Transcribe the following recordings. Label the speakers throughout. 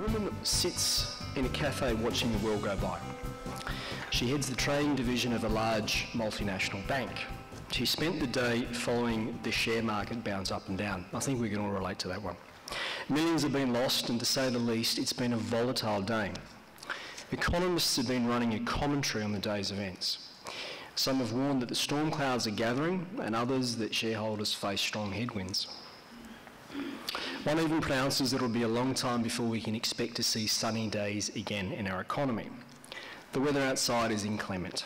Speaker 1: woman sits in a cafe watching the world go by. She heads the trading division of a large multinational bank. She spent the day following the share market bounce up and down. I think we can all relate to that one. Millions have been lost, and to say the least, it's been a volatile day. Economists have been running a commentary on the day's events. Some have warned that the storm clouds are gathering, and others that shareholders face strong headwinds. One even pronounces that it will be a long time before we can expect to see sunny days again in our economy. The weather outside is inclement.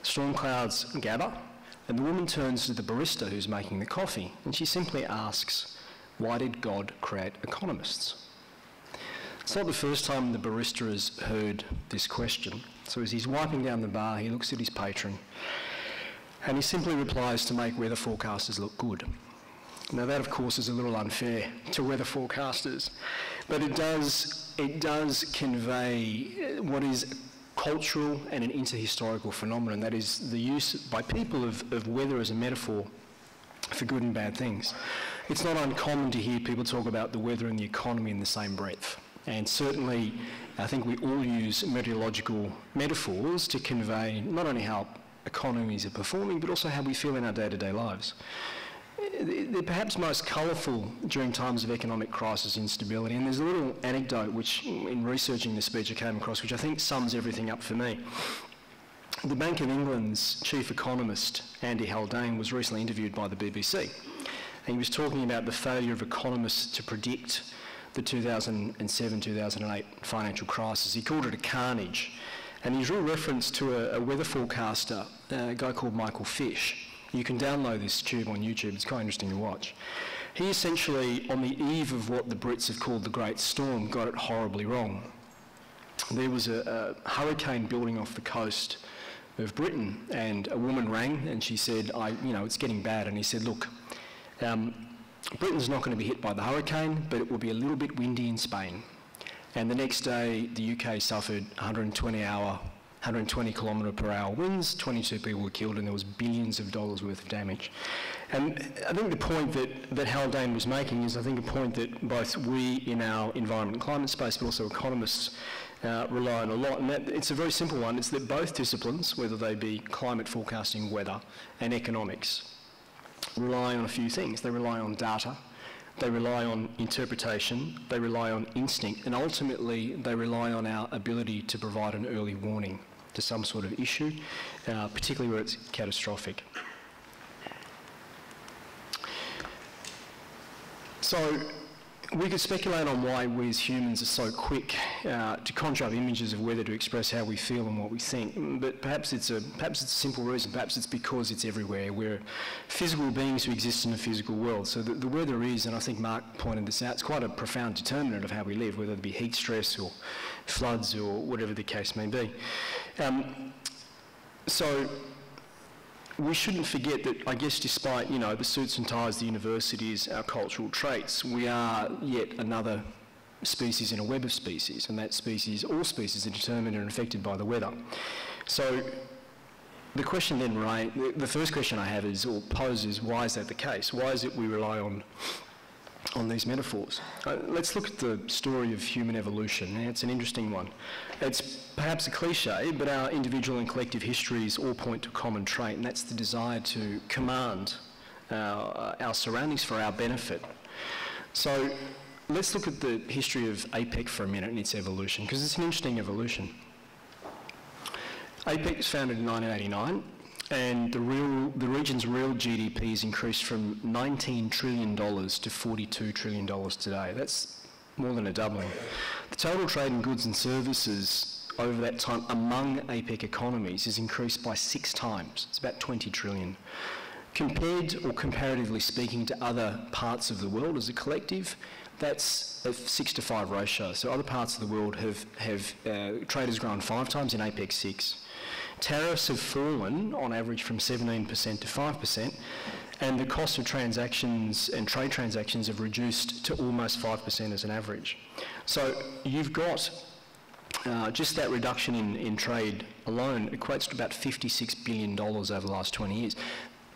Speaker 1: The storm clouds gather, and the woman turns to the barista who's making the coffee, and she simply asks, "Why did God create economists?" It's not the first time the barista has heard this question. So as he's wiping down the bar, he looks at his patron, and he simply replies to make weather forecasters look good. Now that, of course, is a little unfair to weather forecasters, but it does convey what is cultural and an interhistorical phenomenon, that is the use by people of weather as a metaphor for good and bad things. It's not uncommon to hear people talk about the weather and the economy in the same breath. And certainly, I think we all use meteorological metaphors to convey not only how economies are performing, but also how we feel in our day-to-day lives. They're perhaps most colourful during times of economic crisis instability, and there's a little anecdote which, in researching this speech, I came across, which I think sums everything up for me. The Bank of England's chief economist, Andy Haldane, was recently interviewed by the BBC, and he was talking about the failure of economists to predict the 2007-2008 financial crisis. He called it a carnage, and he drew reference to a weather forecaster, a guy called Michael Fish. You can download this tube on YouTube, it's quite interesting to watch. He essentially, on the eve of what the Brits have called the Great Storm, got it horribly wrong. There was a hurricane building off the coast of Britain, and a woman rang and she said, it's getting bad. And he said, look, Britain's not going to be hit by the hurricane, but it will be a little bit windy in Spain. And the next day, the UK suffered 120 kilometre per hour winds, 22 people were killed, and there was billions of dollars worth of damage. And I think the point that Haldane was making is, I think, a point that both we in our environment and climate space, but also economists, rely on a lot. And it's a very simple one. It's that both disciplines, whether they be climate forecasting, weather, and economics, rely on a few things. They rely on data, they rely on interpretation, they rely on instinct, and ultimately they rely on our ability to provide an early warning to some sort of issue, particularly where it's catastrophic. So we could speculate on why we as humans are so quick to conjure up images of weather to express how we feel and what we think, but perhaps it's a simple reason. Perhaps it's because it's everywhere. We're physical beings who exist in a physical world. So the weather is, and I think Mark pointed this out, it's quite a profound determinant of how we live, whether it be heat stress or floods or whatever the case may be. So we shouldn't forget that, I guess, despite, the suits and ties, the universities, our cultural traits, we are yet another species in a web of species, and that species, all species, are determined and affected by the weather. So the question then, the first question I have is, or poses, why is that the case? Why is it we rely on these metaphors? Let's look at the story of human evolution. It's an interesting one. It's perhaps a cliche, but our individual and collective histories all point to a common trait, and that's the desire to command our surroundings for our benefit. So let's look at the history of APEC for a minute and its evolution, because it's an interesting evolution. APEC was founded in 1989. And the region's real GDP has increased from $19 trillion to $42 trillion today. That's more than a doubling. The total trade in goods and services over that time among APEC economies has increased by 6 times. It's about 20 trillion. Compared, or comparatively speaking, to other parts of the world as a collective, that's a 6-to-5 ratio. So other parts of the world trade has grown 5 times, in APEC 6. Tariffs have fallen on average from 17% to 5%, and the cost of transactions and trade transactions have reduced to almost 5% as an average. So you've got just that reduction in trade alone equates to about $56 billion over the last 20 years.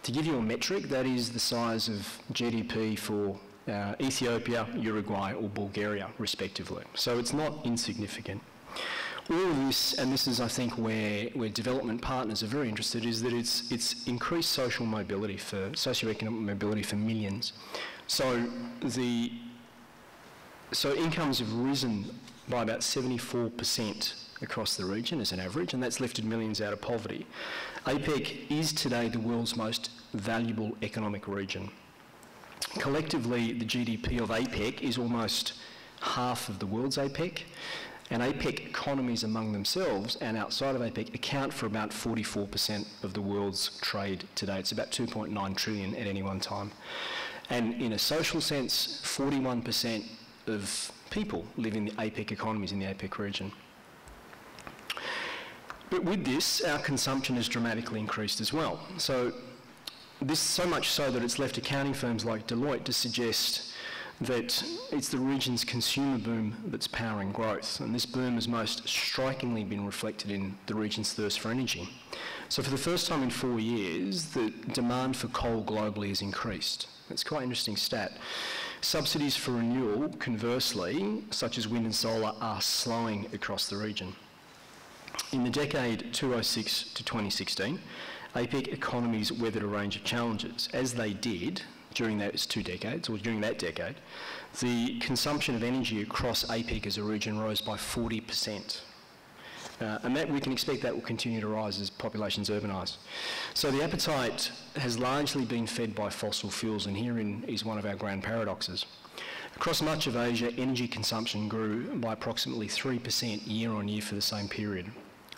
Speaker 1: To give you a metric, that is the size of GDP for Ethiopia, Uruguay or Bulgaria, respectively. So it's not insignificant. All of this, and this is, I think, where development partners are very interested, is that it's increased social mobility socioeconomic mobility for millions. So incomes have risen by about 74% across the region as an average, and that's lifted millions out of poverty. APEC is today the world's most valuable economic region. Collectively, the GDP of APEC is almost half of the world's APEC, and APEC economies among themselves and outside of APEC account for about 44% of the world's trade today. It's about 2.9 trillion at any one time. And in a social sense, 41% of people live in the APEC economies in the APEC region. But with this, our consumption has dramatically increased as well. So much so that it's left accounting firms like Deloitte to suggest that it's the region's consumer boom that's powering growth, and this boom has most strikingly been reflected in the region's thirst for energy. So for the first time in 4 years, the demand for coal globally has increased. It's quite an interesting stat. Subsidies for renewal, conversely, such as wind and solar, are slowing across the region. In the decade 2006 to 2016, APEC economies weathered a range of challenges. As they did during those 2 decades, or during that decade, the consumption of energy across APEC as a region rose by 40%. And that we can expect that will continue to rise as populations urbanise. So the appetite has largely been fed by fossil fuels, and herein is one of our grand paradoxes. Across much of Asia, energy consumption grew by approximately 3% year on year for the same period.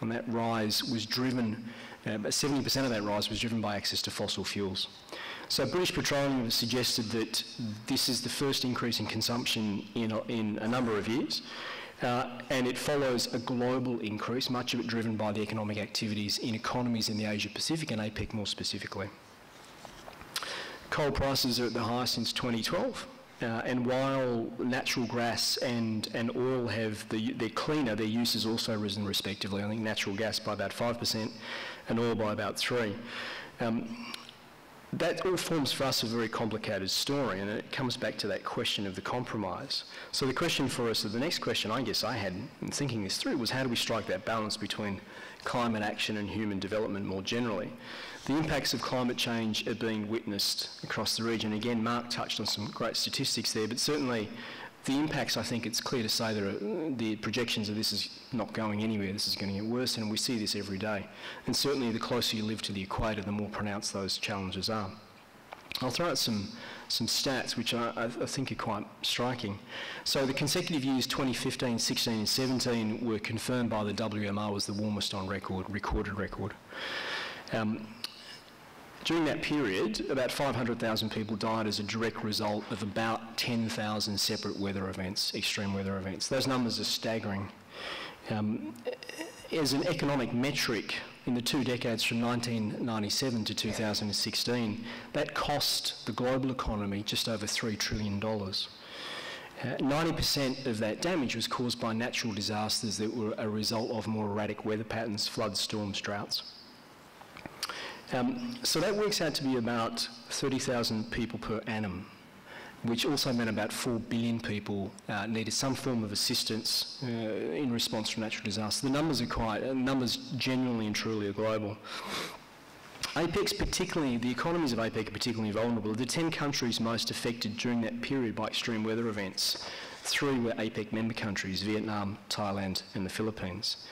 Speaker 1: And that rise was driven, 70% of that rise was driven by access to fossil fuels. So British Petroleum has suggested that this is the first increase in consumption in a number of years, and it follows a global increase, much of it driven by the economic activities in economies in the Asia-Pacific and APEC more specifically. Coal prices are at the highest since 2012. And while natural gas and oil they're cleaner, their use has also risen respectively. I think natural gas by about 5% and oil by about 3%. That all forms for us a very complicated story, and it comes back to that question of the compromise. So the question for us, or the next question I guess I had in thinking this through, was how do we strike that balance between climate action and human development more generally? The impacts of climate change are being witnessed across the region. Again, Mark touched on some great statistics there, but certainly the impacts, I think it's clear to say that the projections of this is not going anywhere. This is going to get worse, and we see this every day. And certainly the closer you live to the equator, the more pronounced those challenges are. I'll throw out some stats which I think are quite striking. So the consecutive years 2015, 16 and 17 were confirmed by the WMO as the warmest on recorded record. During that period, about 500,000 people died as a direct result of about 10,000 separate weather events, extreme weather events. Those numbers are staggering. As an economic metric, in the 2 decades from 1997 to 2016, that cost the global economy just over $3 trillion. 90% of that damage was caused by natural disasters that were a result of more erratic weather patterns, floods, storms, droughts. So that works out to be about 30,000 people per annum, which also meant about 4 billion people needed some form of assistance in response to natural disaster. The numbers are numbers genuinely and truly are global. APEC's particularly, the economies of APEC are particularly vulnerable. The 10 countries most affected during that period by extreme weather events, 3 were APEC member countries, Vietnam, Thailand and the Philippines.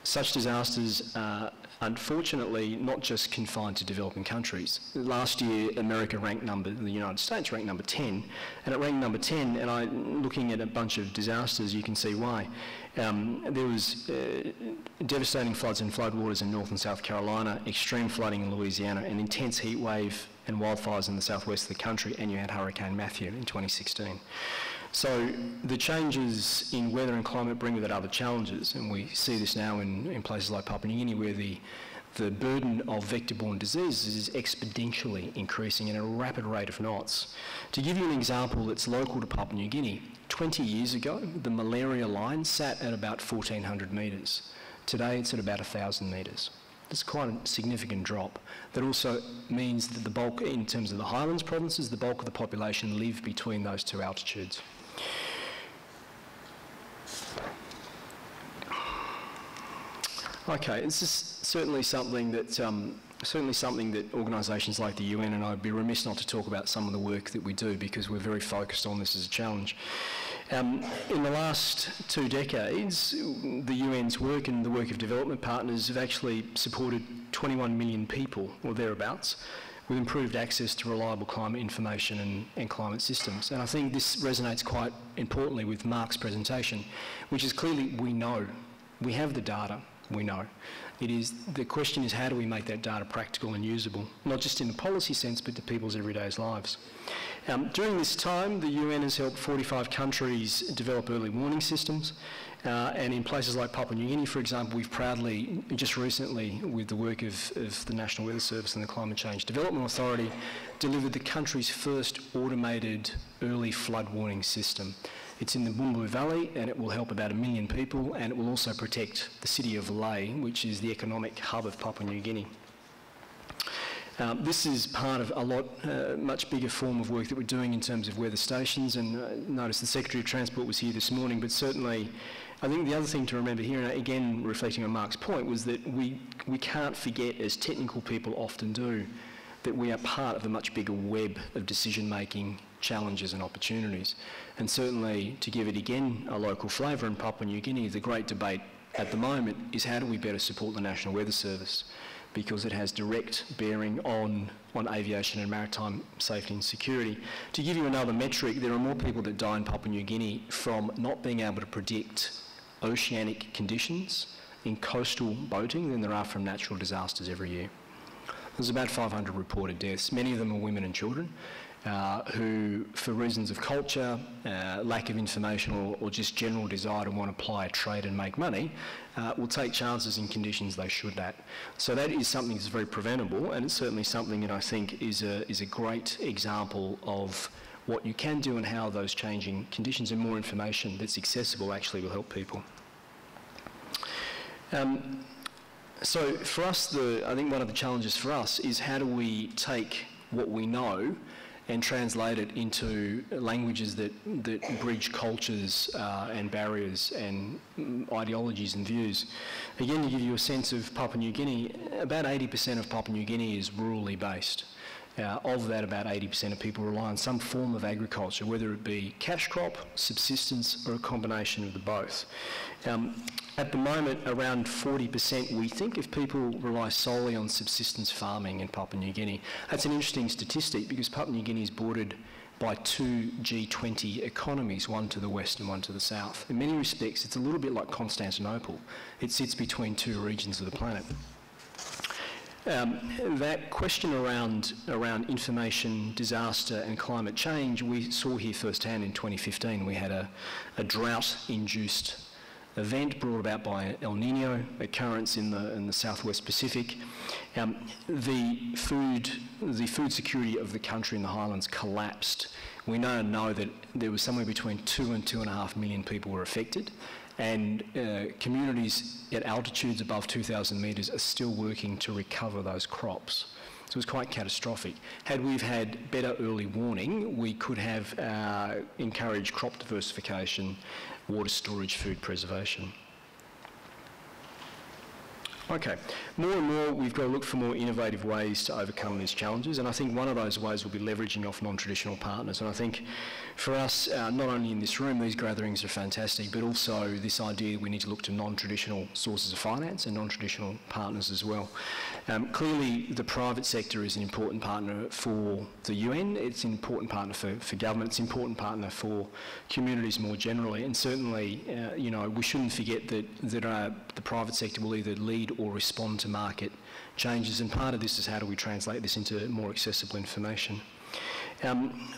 Speaker 1: Such disasters are unfortunately not just confined to developing countries. Last year, the United States ranked number 10, and it ranked number 10, and looking at a bunch of disasters, you can see why. There was devastating floods and floodwaters in North and South Carolina, extreme flooding in Louisiana, an intense heat wave and wildfires in the southwest of the country, and you had Hurricane Matthew in 2016. So the changes in weather and climate bring with it other challenges, and we see this now in places like Papua New Guinea, where the burden of vector-borne diseases is exponentially increasing at a rapid rate of knots. To give you an example that's local to Papua New Guinea, 20 years ago, the malaria line sat at about 1,400 metres. Today, it's at about 1,000 metres. That's quite a significant drop. That also means that the bulk, in terms of the highlands provinces, the bulk of the population live between those two altitudes. Okay, this is certainly something that organisations like the UN, and I'd be remiss not to talk about some of the work that we do because we're very focused on this as a challenge. In the last 2 decades, the UN's work and the work of development partners have actually supported 21 million people, or thereabouts, with improved access to reliable climate information and climate systems. And I think this resonates quite importantly with Mark's presentation, which is clearly we know. We have the data, we know. The question is how do we make that data practical and usable, not just in a policy sense, but to people's everyday lives. During this time, the UN has helped 45 countries develop early warning systems, and in places like Papua New Guinea, for example, we've proudly, just recently, with the work of the National Weather Service and the Climate Change Development Authority, delivered the country's first automated early flood warning system. It's in the Bumbu Valley, and it will help about 1 million people, and it will also protect the city of Lae, which is the economic hub of Papua New Guinea. This is part of a much bigger form of work that we're doing in terms of weather stations, and notice the Secretary of Transport was here this morning, but certainly I think the other thing to remember here, and again reflecting on Mark's point, was that we can't forget, as technical people often do, that we are part of a much bigger web of decision-making challenges and opportunities. And certainly, to give it again a local flavour in Papua New Guinea, the great debate at the moment is how do we better support the National Weather Service, because it has direct bearing on aviation and maritime safety and security. To give you another metric, there are more people that die in Papua New Guinea from not being able to predict oceanic conditions in coastal boating than there are from natural disasters every year. There's about 500 reported deaths. Many of them are women and children who, for reasons of culture, lack of information, or just general desire to want to ply a trade and make money, will take chances in conditions they should not. So that is something that's very preventable, and it's certainly something that I think is a great example of what you can do and how those changing conditions and more information that's accessible actually will help people. So for us, I think one of the challenges for us is how do we take what we know and translate it into languages that bridge cultures and barriers and ideologies and views. Again, to give you a sense of Papua New Guinea, about 80% of Papua New Guinea is rurally based. Of that, about 80% of people rely on some form of agriculture, whether it be cash crop, subsistence, or a combination of the both. At the moment, around 40%, we think, of people rely solely on subsistence farming in Papua New Guinea. That's an interesting statistic because Papua New Guinea is bordered by 2 G20 economies, one to the west and one to the south. In many respects, it's a little bit like Constantinople. It sits between 2 regions of the planet. That question around information, disaster and climate change, we saw here firsthand in 2015. We had a drought-induced event brought about by El Nino occurrence in the southwest Pacific. The food security of the country in the highlands collapsed. We now know that there was somewhere between 2 and 2.5 million people were affected, and communities at altitudes above 2,000 metres are still working to recover those crops. So it was quite catastrophic. Had we had better early warning, we could have encouraged crop diversification, water storage, food preservation. Okay, more and more we've got to look for more innovative ways to overcome these challenges, and I think one of those ways will be leveraging off non-traditional partners. And I think for us, not only in this room, these gatherings are fantastic, but also this idea we need to look to non-traditional sources of finance and non-traditional partners as well. Clearly, the private sector is an important partner for the UN, it's an important partner for government, it's an important partner for communities more generally, and certainly, you know, we shouldn't forget that the private sector will either lead or respond to market changes, and part of this is how do we translate this into more accessible information.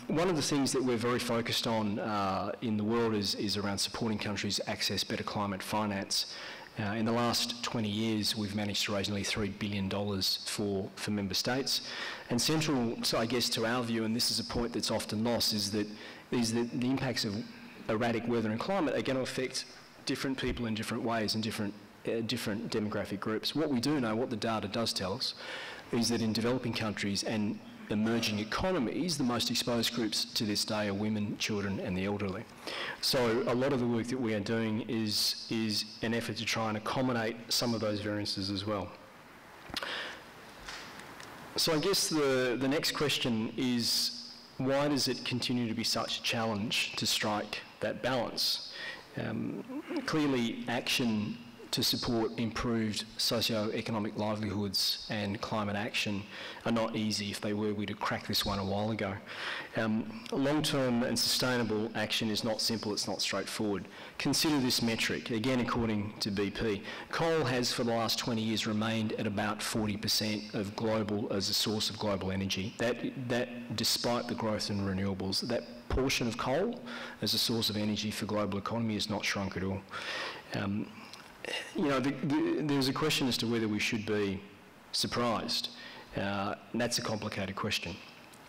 Speaker 1: One of the things that we're very focused on in the world is around supporting countries access better climate finance. In the last 20 years, we've managed to raise nearly $3 billion for member states. And central, so I guess, to our view, and this is a point that's often lost, is that the impacts of erratic weather and climate are going to affect different people in different ways and different different demographic groups. What we do know, what the data does tell us, is that in developing countries and emerging economies, the most exposed groups to this day are women, children and the elderly. So a lot of the work that we are doing is an effort to try and accommodate some of those variances as well. So I guess the next question is, why does it continue to be such a challenge to strike that balance? Clearly, action to support improved socio-economic livelihoods and climate action are not easy. If they were, we'd have cracked this one a while ago. Long-term and sustainable action is not simple, it's not straightforward. Consider this metric, again according to BP. Coal has for the last 20 years remained at about 40% of global, as a source of global energy. That despite the growth in renewables, that portion of coal as a source of energy for global economy has not shrunk at all. You know, there's a question as to whether we should be surprised. And that's a complicated question.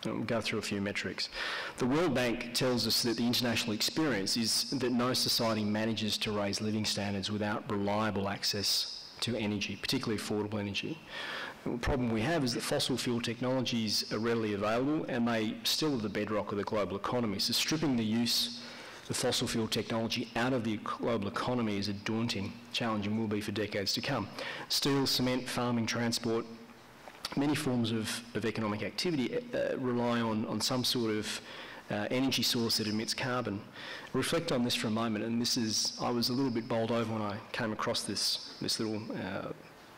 Speaker 1: We'll go through a few metrics. The World Bank tells us that the international experience is that no society manages to raise living standards without reliable access to energy, particularly affordable energy. The problem we have is that fossil fuel technologies are readily available and they still are the bedrock of the global economy. So stripping the use of fossil fuel technology out of the global economy is a daunting challenge and will be for decades to come. Steel, cement, farming, transport, many forms of economic activity rely on some sort of energy source that emits carbon. Reflect on this for a moment, and this is, I was a little bit bowled over when I came across this little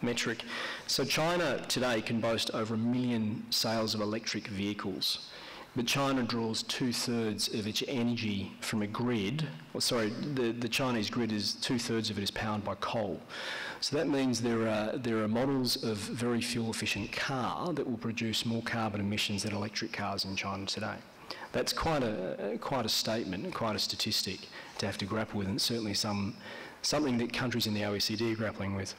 Speaker 1: metric. So China today can boast over 1 million sales of electric vehicles, but China draws 2/3 of its energy from a grid. Well, sorry, the Chinese grid is 2/3 of it is powered by coal. So that means there are models of very fuel-efficient car that will produce more carbon emissions than electric cars in China today. That's quite a statement and quite a statistic to have to grapple with, and certainly something that countries in the OECD are grappling with.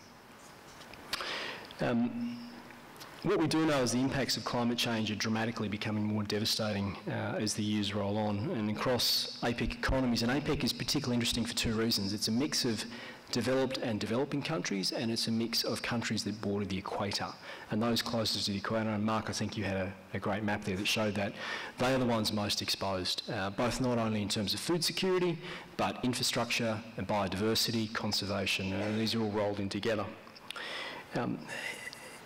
Speaker 1: What we do know is the impacts of climate change are dramatically becoming more devastating as the years roll on, and across APEC economies. And APEC is particularly interesting for two reasons. It's a mix of developed and developing countries, and it's a mix of countries that border the equator. And those closest to the equator, and Mark, I think you had a great map there that showed that, they are the ones most exposed, both not only in terms of food security, but infrastructure and biodiversity, conservation, and these are all rolled in together.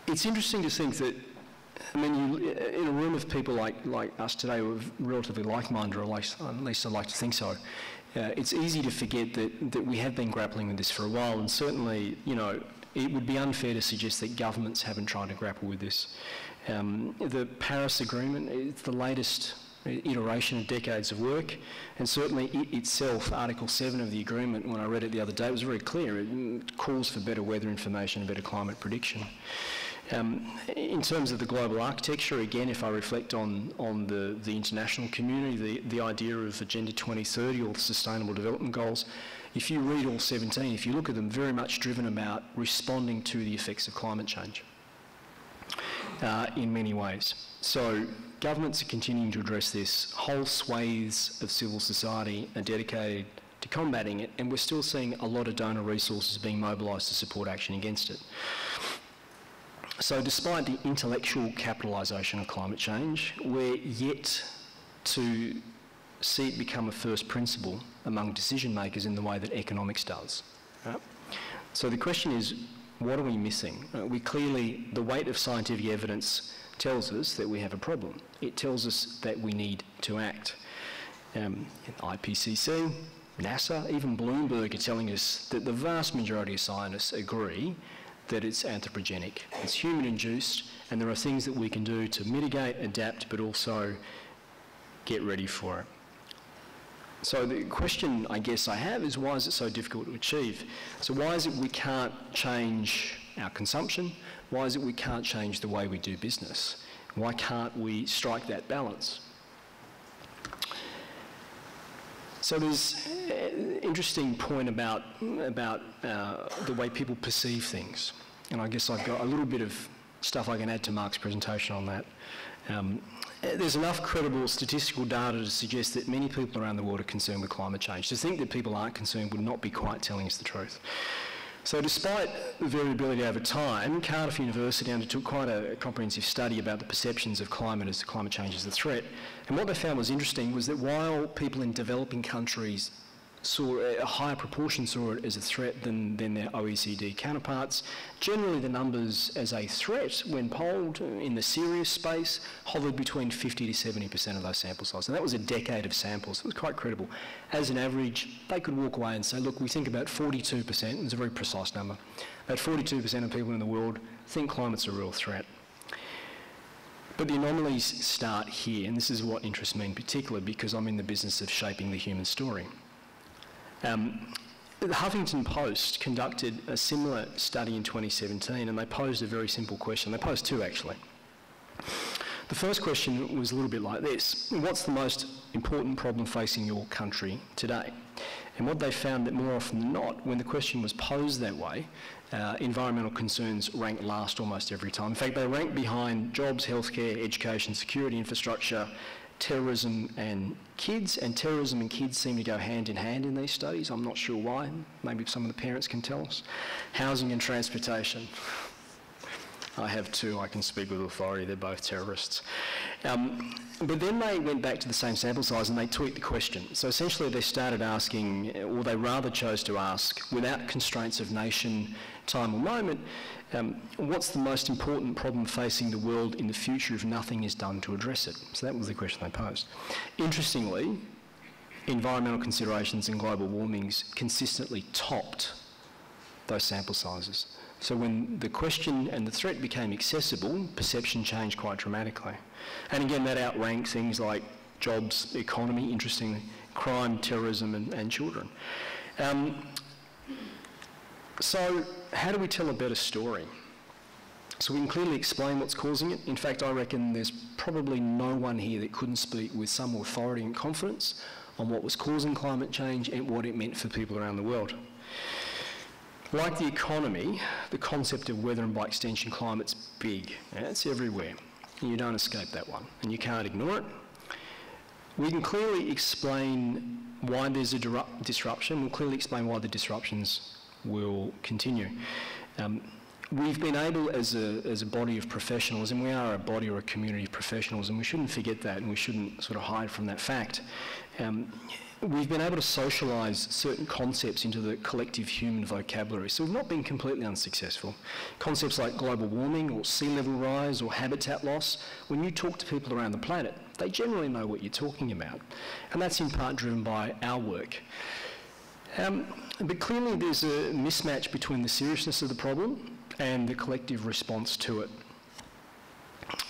Speaker 1: It's interesting to think that, I mean, in a room of people like us today who are relatively like-minded, or at least I'd like to think so, it's easy to forget that we have been grappling with this for a while, and certainly, you know, it would be unfair to suggest that governments haven't tried to grapple with this. The Paris Agreement is the latest iteration of decades of work, and certainly it itself, Article 7 of the agreement, when I read it the other day, it was very clear. It calls for better weather information and better climate prediction. In terms of the global architecture, again, if I reflect on the international community, the idea of Agenda 2030 or the Sustainable Development Goals, if you read all 17, if you look at them, very much driven about responding to the effects of climate change in many ways. So governments are continuing to address this. Whole swathes of civil society are dedicated to combating it, and we're still seeing a lot of donor resources being mobilised to support action against it. So despite the intellectual capitalisation of climate change, we're yet to see it become a first principle among decision makers in the way that economics does. Right? So the question is, what are we missing? We clearly, the weight of scientific evidence tells us that we have a problem. It tells us that we need to act. IPCC, NASA, even Bloomberg are telling us that the vast majority of scientists agree that it's anthropogenic, it's human-induced, and there are things that we can do to mitigate, adapt, but also get ready for it. So the question I guess I have is, why is it so difficult to achieve? So why is it we can't change our consumption? Why is it we can't change the way we do business? Why can't we strike that balance? So there's an interesting point about the way people perceive things. And I guess I've got a little bit of stuff I can add to Mark's presentation on that. There's enough credible statistical data to suggest that many people around the world are concerned with climate change. To think that people aren't concerned would not be quite telling us the truth. So despite the variability over time, Cardiff University undertook quite a comprehensive study about the perceptions of climate change as a threat. And what they found was interesting was that while people in developing countries saw a higher proportion saw it as a threat than their OECD counterparts, generally the numbers as a threat when polled in the serious space hovered between 50 to 70% of those sample sizes. And that was a decade of samples. It was quite credible. As an average, they could walk away and say, look, we think about 42%, it's a very precise number, about 42% of people in the world think climate's a real threat. But the anomalies start here, and this is what interests me in particular because I'm in the business of shaping the human story. The Huffington Post conducted a similar study in 2017, and they posed a very simple question. They posed two, actually. The first question was a little bit like this: what's the most important problem facing your country today? And what they found that more often than not, when the question was posed that way, environmental concerns ranked last almost every time. In fact, they ranked behind jobs, healthcare, education, security, infrastructure, terrorism and kids, and terrorism and kids seem to go hand in hand in these studies. I'm not sure why. Maybe some of the parents can tell us. Housing and transportation. I have two, I can speak with authority, they're both terrorists. But then they went back to the same sample size and they tweaked the question. So essentially they started asking, or they rather chose to ask, without constraints of nation, time or moment, what's the most important problem facing the world in the future if nothing is done to address it? So that was the question they posed. Interestingly, environmental considerations and global warmings consistently topped those sample sizes. So when the question and the threat became accessible, perception changed quite dramatically. And again, that outranked things like jobs, economy, interestingly, crime, terrorism and children. So how do we tell a better story? So we can clearly explain what's causing it. In fact, I reckon there's probably no one here that couldn't speak with some authority and confidence on what was causing climate change and what it meant for people around the world. Like the economy, the concept of weather and by extension climate's big. It's everywhere. And you don't escape that one, and you can't ignore it. We can clearly explain why there's a disruption. We'll clearly explain why the disruptions will continue. We've been able, as a body of professionals, and we are a body or a community of professionals, and we shouldn't forget that, and we shouldn't sort of hide from that fact. We've been able to socialise certain concepts into the collective human vocabulary, so we've not been completely unsuccessful. Concepts like global warming or sea level rise or habitat loss, when you talk to people around the planet, they generally know what you're talking about, and that's in part driven by our work. But clearly there's a mismatch between the seriousness of the problem and the collective response to it.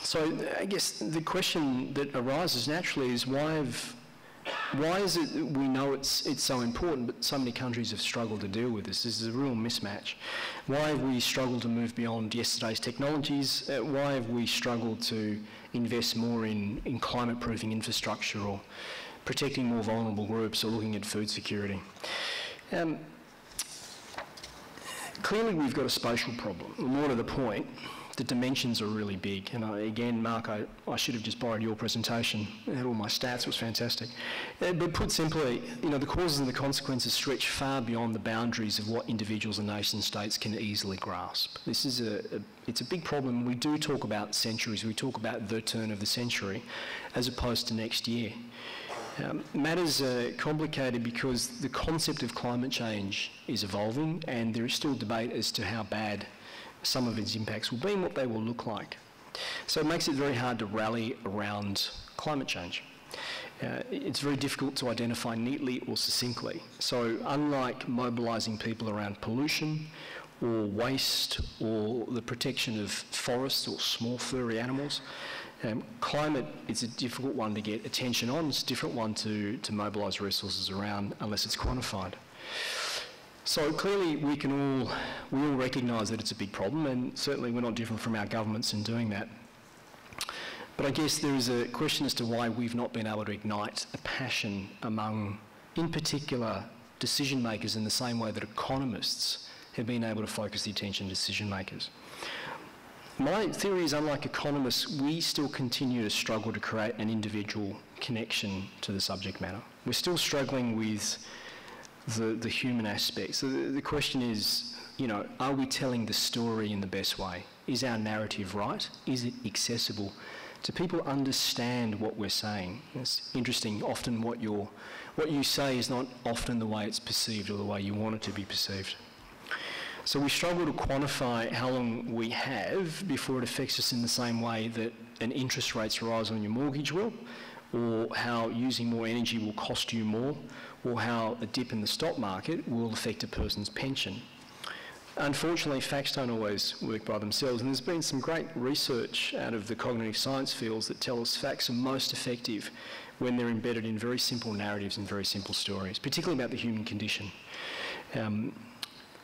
Speaker 1: So I guess the question that arises naturally is why is it that we know it's so important, but so many countries have struggled to deal with this? This is a real mismatch. Why have we struggled to move beyond yesterday's technologies? Why have we struggled to invest more in climate-proofing infrastructure or protecting more vulnerable groups or looking at food security? Clearly we've got a spatial problem. More to the point, the dimensions are really big. And again, Mark, I should have just borrowed your presentation. It had all my stats, it was fantastic. But put simply, the causes and the consequences stretch far beyond the boundaries of what individuals and nation states can easily grasp. This is it's a big problem. We do talk about centuries. We talk about the turn of the century as opposed to next year. Matters are complicated because the concept of climate change is evolving and there is still debate as to how bad some of its impacts will be and what they will look like. So it makes it very hard to rally around climate change. It's very difficult to identify neatly or succinctly. So unlike mobilising people around pollution or waste or the protection of forests or small furry animals, climate is a difficult one to get attention on. It's a different one to mobilise resources around unless it's quantified. So clearly we all recognise that it's a big problem, and certainly we're not different from our governments in doing that. But I guess there is a question as to why we've not been able to ignite a passion among, in particular, decision makers in the same way that economists have been able to focus the attention of decision makers. My theory is, unlike economists, we still continue to struggle to create an individual connection to the subject matter. We're still struggling with the human aspect. So the question is, you know, are we telling the story in the best way? Is our narrative right? Is it accessible? Do people understand what we're saying? It's interesting, often what you say is not often the way it's perceived or the way you want it to be perceived. So we struggle to quantify how long we have before it affects us in the same way that an interest rate's rise on your mortgage will, or how using more energy will cost you more, or how a dip in the stock market will affect a person's pension. Unfortunately, facts don't always work by themselves, and there's been some great research out of the cognitive science fields that tell us facts are most effective when they're embedded in very simple narratives and very simple stories, particularly about the human condition.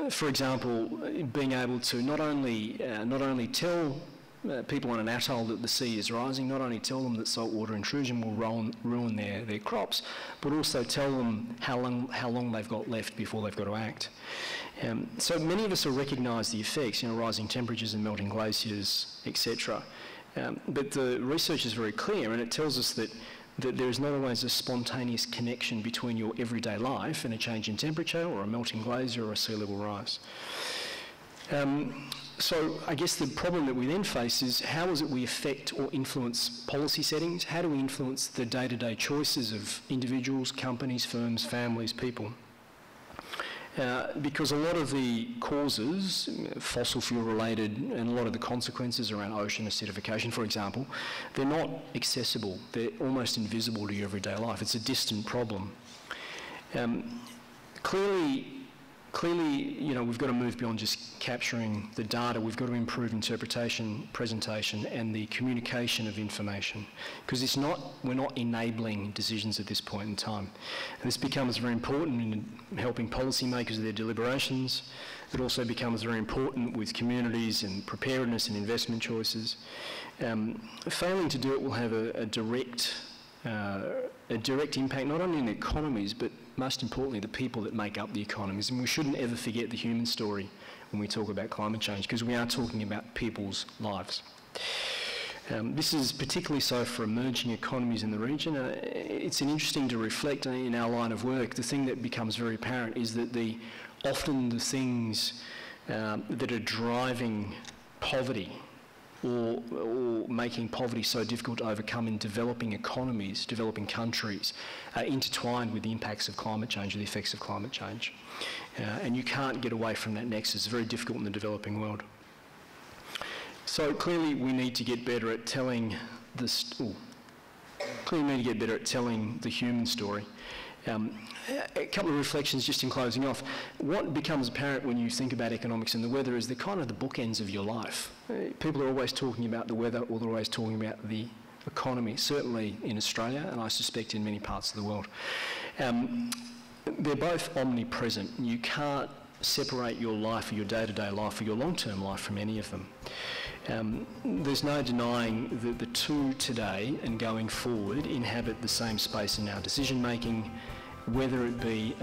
Speaker 1: For example, being able to not only tell people on an atoll that the sea is rising, not only tell them that saltwater intrusion will ruin their crops, but also tell them how long they've got left before they've got to act. So many of us will recognise the effects, you know, rising temperatures and melting glaciers, etc. But the research is very clear, and it tells us that there is not always a spontaneous connection between your everyday life and a change in temperature or a melting glacier or a sea level rise. So I guess the problem that we then face is how is it we affect or influence policy settings? How do we influence the day-to-day choices of individuals, companies, firms, families, people? Because a lot of the causes, fossil fuel related, and a lot of the consequences around ocean acidification, for example, they're not accessible. They're almost invisible to your everyday life. It's a distant problem. Clearly, you know, we've got to move beyond just capturing the data. We've got to improve interpretation, presentation, and the communication of information, because we're not enabling decisions at this point in time. And this becomes very important in helping policymakers with their deliberations. It also becomes very important with communities and preparedness and investment choices. Failing to do it will have a direct impact not only on economies, but most importantly the people that make up the economies. And we shouldn't ever forget the human story when we talk about climate change, because we are talking about people's lives. This is particularly so for emerging economies in the region. It's interesting to reflect in our line of work. The thing that becomes very apparent is that often the things that are driving poverty or making poverty so difficult to overcome in developing economies, developing countries, are intertwined with the impacts of climate change or the effects of climate change. And you can't get away from that nexus. It's very difficult in the developing world. So clearly we need to get better at telling the human story. A couple of reflections just in closing off. What becomes apparent when you think about economics and the weather is they're kind of the bookends of your life. People are always talking about the weather, or they're always talking about the economy, certainly in Australia, and I suspect in many parts of the world. They're both omnipresent. You can't separate your life or your day-to-day life or your long-term life from any of them. There's no denying that the two today and going forward inhabit the same space in our decision-making, whether it be